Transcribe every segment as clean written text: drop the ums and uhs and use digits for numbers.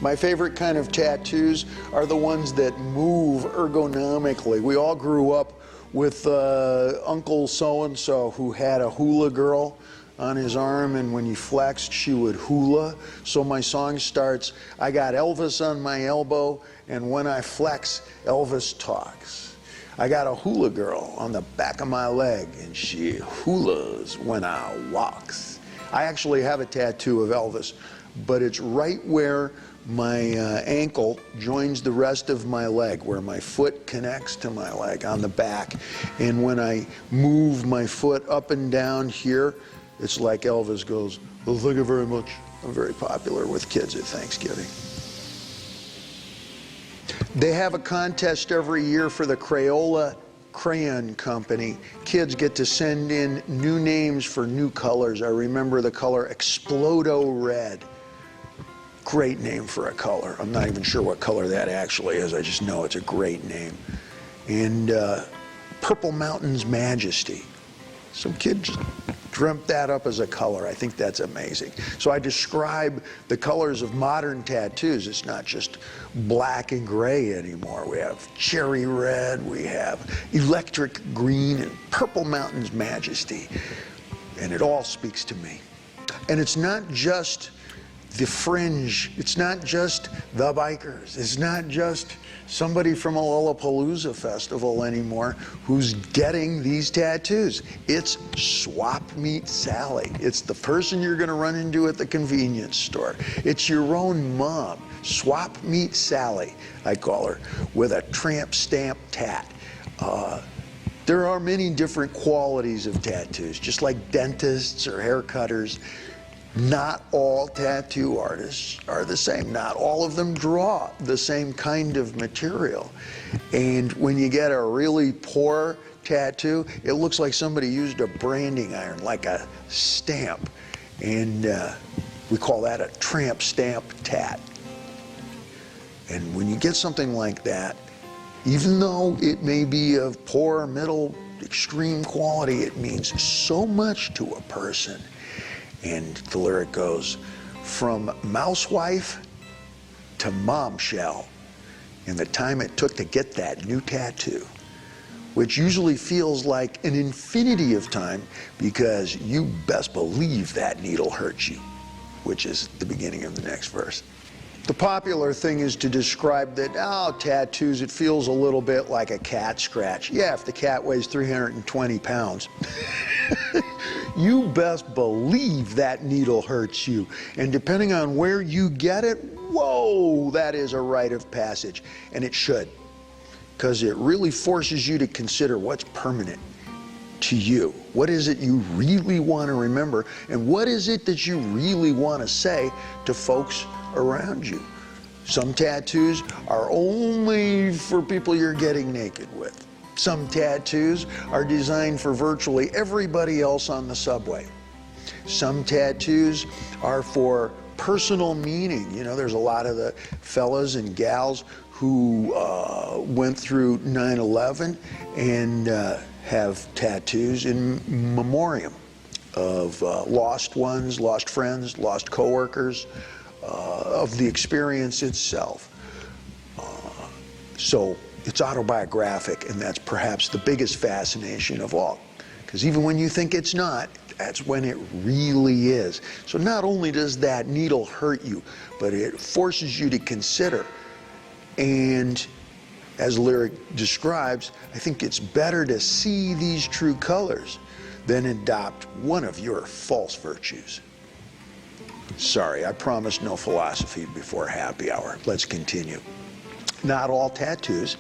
My favorite kind of tattoos are the ones that move ergonomically. We all grew up with Uncle so-and-so who had a hula girl on his arm, and when he flexed, she would hula. So my song starts, I got Elvis on my elbow, and when I flex, Elvis talks. I got a hula girl on the back of my leg, and she hulas when I walks. I actually have a tattoo of Elvis, but it's right where my ankle joins the rest of my leg, where my foot connects to my leg on the back. And when I move my foot up and down here, it's like Elvis goes, well, thank you very much. I'm very popular with kids at Thanksgiving. They have a contest every year for the Crayola Crayon Company. Kids get to send in new names for new colors. I remember the color Explodo Red. Great name for a color. I'm not even sure what color that actually is. I just know it's a great name. And Purple Mountain's Majesty. Some kid just dreamt that up as a color. I think that's amazing. So I describe the colors of modern tattoos. It's not just black and gray anymore. We have cherry red, we have electric green, and Purple Mountain's Majesty. And it all speaks to me. And it's not just the fringe, it's not just the bikers, it's not just somebody from a Lollapalooza festival anymore who's getting these tattoos. It's Swap Meet Sally. It's the person you're going to run into at the convenience store. It's your own mom. Swap Meet Sally, I call her, with a tramp stamp tat. There are many different qualities of tattoos, just like dentists or hair cutters. Not all tattoo artists are the same. Not all of them draw the same kind of material. And when you get a really poor tattoo, it looks like somebody used a branding iron, like a stamp. And we call that a tramp stamp tat. And when you get something like that, even though it may be of poor, middle, extreme quality, it means so much to a person. And the lyric goes, from mousewife to momshell, in the time it took to get that new tattoo, which usually feels like an infinity of time, because you best believe that needle hurts you, which is the beginning of the next verse. The popular thing is to describe that, oh, tattoos, it feels a little bit like a cat scratch. Yeah, if the cat weighs 320 pounds. You best believe that needle hurts you. And depending on where you get it, whoa, that is a rite of passage. And it should, because it really forces you to consider what's permanent to you. What is it you really want to remember? And what is it that you really want to say to folks around you? Some tattoos are only for people you're getting naked with. Some tattoos are designed for virtually everybody else on the subway. Some tattoos are for personal meaning. You know, there's a lot of the fellas and gals who went through 9/11 and have tattoos in memoriam of lost ones, lost friends, lost coworkers, of the experience itself. So it's autobiographic, and that's perhaps the biggest fascination of all. Because even when you think it's not, that's when it really is. So not only does that needle hurt you, but it forces you to consider. And as the lyric describes, I think it's better to see these true colors than adopt one of your false virtues. Sorry, I promised no philosophy before happy hour. Let's continue. Not all tattoos,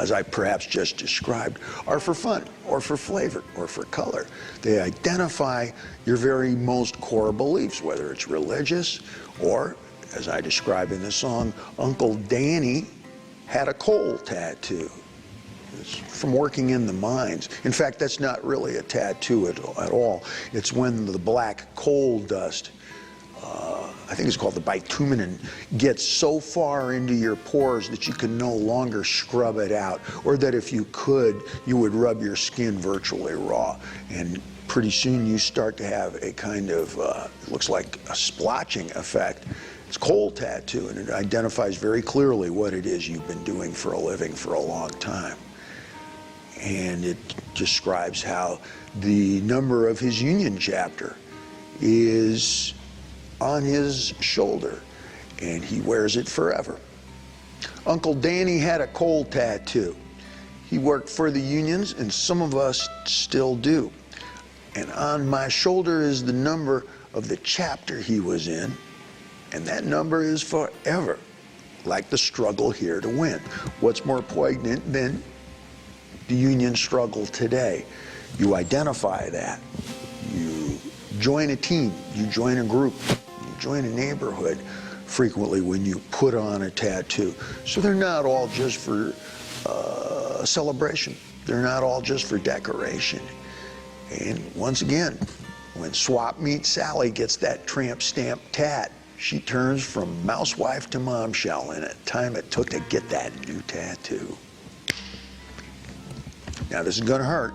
as I perhaps just described, are for fun or for flavor or for color. They identify your very most core beliefs, whether it's religious or, as I describe in the song, Uncle Danny had a coal tattoo. It's from working in the mines. In fact, that's not really a tattoo at all. It's when the black coal dust, I think it's called the bitumen, gets so far into your pores that you can no longer scrub it out, or that if you could, you would rub your skin virtually raw. And pretty soon you start to have a kind of, it looks like a splotching effect It's coal tattoo, and it identifies very clearly what it is you've been doing for a living for a long time. And it describes how the number of his union chapter is on his shoulder, and he wears it forever. Uncle Danny had a coal tattoo. He worked for the unions, and some of us still do. And on my shoulder is the number of the chapter he was in, and that number is forever, like the struggle here to win. What's more poignant than the union struggle today? You identify that. You join a team, you join a group, you join a neighborhood frequently when you put on a tattoo. So they're not all just for celebration. They're not all just for decoration. And once again, when Swap Meet Sally gets that tramp stamp tat, she turns from mousewife to momshell in the time it took to get that new tattoo. Now this is gonna hurt.